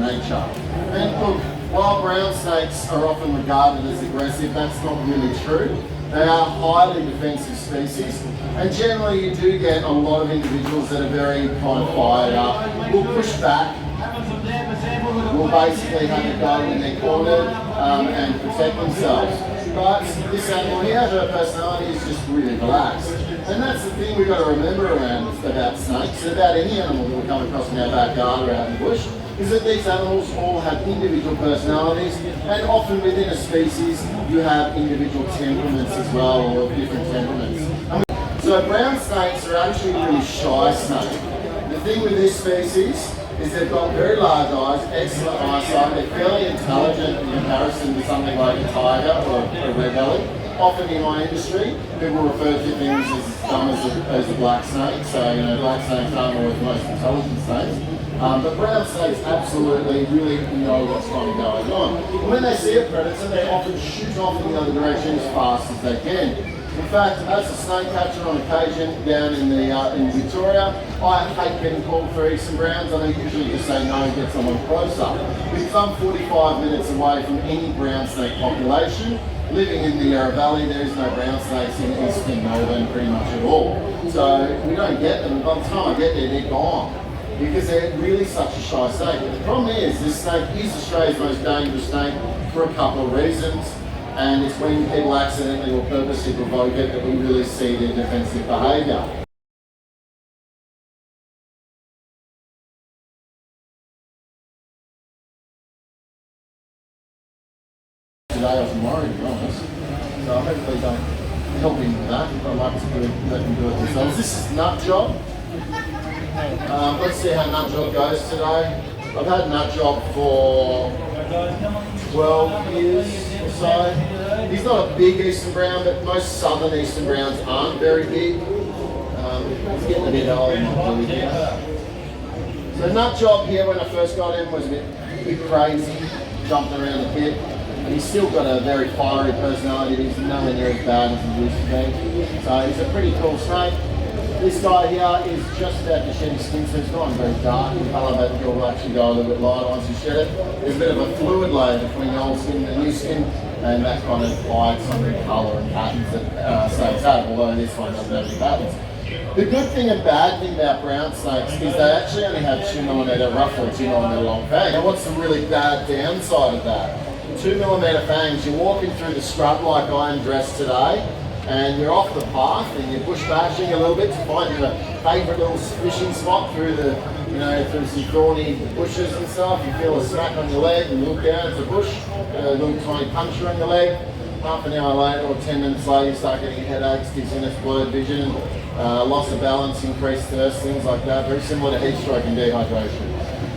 nature. And look, while brown snakes are often regarded as aggressive, that's not really true. They are highly defensive species, and generally you do get a lot of individuals that are very kind of fired up, will push back, will basically have to go when they're cornered and protect themselves. But this animal here, her personality is just really relaxed. And that's the thing we've got to remember about snakes, about any animal that we come across in our backyard or out in the bush, is that these animals all have individual personalities, and often within a species you have individual temperaments as well, or different temperaments. So brown snakes are actually really shy snake. The thing with this species is they've got very large eyes, excellent eyesight, they're fairly intelligent in comparison to something like a tiger or a red belly. Often in my industry, people refer to things as dumb as a black snake, so black snakes aren't always the most intelligent snakes. But brown snakes absolutely really know what's kind of going on. And when they see a predator, they often shoot off in the other direction as fast as they can. In fact, as a snake catcher on occasion down in Victoria, I hate getting called for eastern browns, and I usually just say no and get someone closer. Because I'm 45 minutes away from any brown snake population. Living in the Yarra Valley, there is no brown snakes in eastern Melbourne pretty much at all. So we don't get them. By the time I get there, they're gone, because they're really such a shy snake. But the problem is, this snake is Australia's most dangerous snake for a couple of reasons. And it's when people accidentally or purposely provoke it that we really see their defensive behaviour. Today or tomorrow, to be honest. So I hopefully don't help him with that. I'd like to let them do it themselves. This is Nut Job. Let's see how Nut Job goes today. I've had Nut Job for 12 years or so. He's not a big eastern brown, but most southern eastern browns aren't very big. He's getting a bit old, not really big. So Nut Job here, when I first got him, was a bit crazy, jumping around the pit. And he's still got a very fiery personality, but he's nowhere near as bad as he used to be. So he's a pretty cool snake. This guy here is just about to shed his skin, so it's gone very dark in colour, but he'll actually go a little bit lighter once you shed it. There's a bit of a fluid layer between the old skin and the new skin, and that kind of hides some of the colour and patterns that snakes have, although this one doesn't have any patterns. The good thing and bad thing about brown snakes is they actually only have 2mm, roughly 2mm long fangs. Now what's the really bad downside of that? 2mm fangs, you're walking through the scrub like I am dressed today, and you're off the path and you're bush bashing a little bit to find your favourite little fishing spot through the, through some thorny bushes and stuff. You feel a smack on your leg and you look down, it's a bush, a little tiny puncture on your leg. Half an hour later or 10 minutes later you start getting headaches, dizziness, blurred vision, loss of balance, increased thirst, things like that. Very similar to heat stroke and dehydration.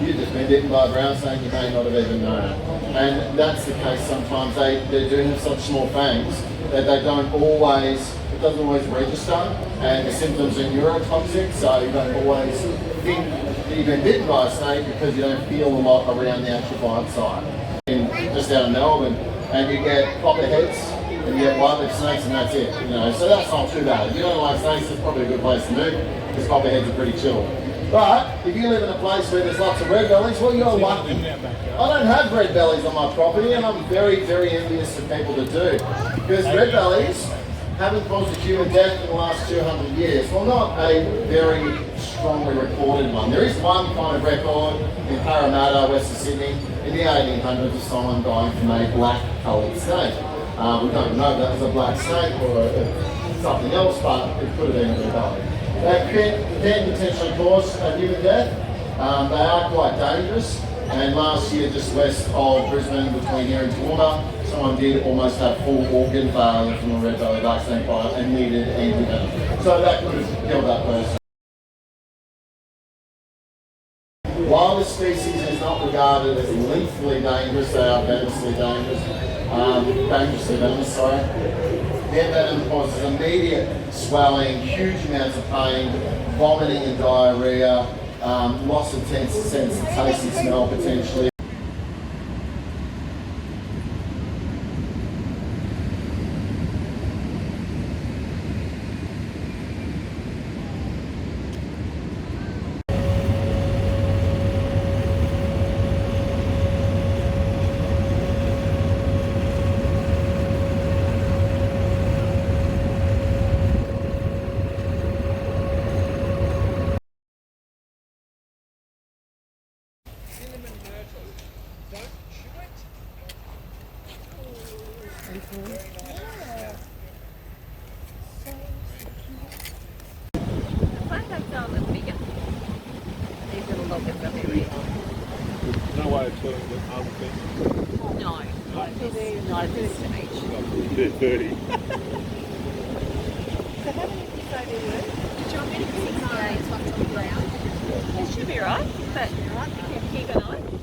You've just been bitten by a brown snake, you may not have even known it. And that's the case sometimes. They do have such small fangs that they don't always, it doesn't always register, and the symptoms are neurotoxic, so you don't always think that you've been bitten by a snake because you don't feel a lot around the actual bite site. And just out of Melbourne, and you get copperheads, and you get live snakes, and that's it. So that's not too bad. If you don't like snakes, it's probably a good place to move, because copperheads are pretty chill. But if you live in a place where there's lots of red bellies, well, you're lucky. I don't have red bellies on my property, and I'm very, very envious of people that do. Because red bellies haven't caused a human death in the last 200 years. Well, not a very strongly recorded one. There is one kind of record in Parramatta, Western Sydney, in the 1800s of someone dying from a black-coloured snake. We don't know if that was a black snake or something else, but it could have been a red belly. They can potentially cause a human death. They are quite dangerous. And last year, just west of Brisbane, between here and Toowoomba, someone did almost have full organ failure from a red belly black snake bite and needed antivenom. So that could have killed that person. While this species is not regarded as lethally dangerous, they are venomously dangerously venomous, sorry. Their venom causes immediate swelling, huge amounts of pain, vomiting and diarrhea, loss of sense of taste and smell potentially. Flatbacks are a little bigger. These little loggers are very No way of telling the other thing. No, not at this stage. They're 30. So how many did you say there were? Did you want me to keep my on the ground? It should be right, but keep an eye.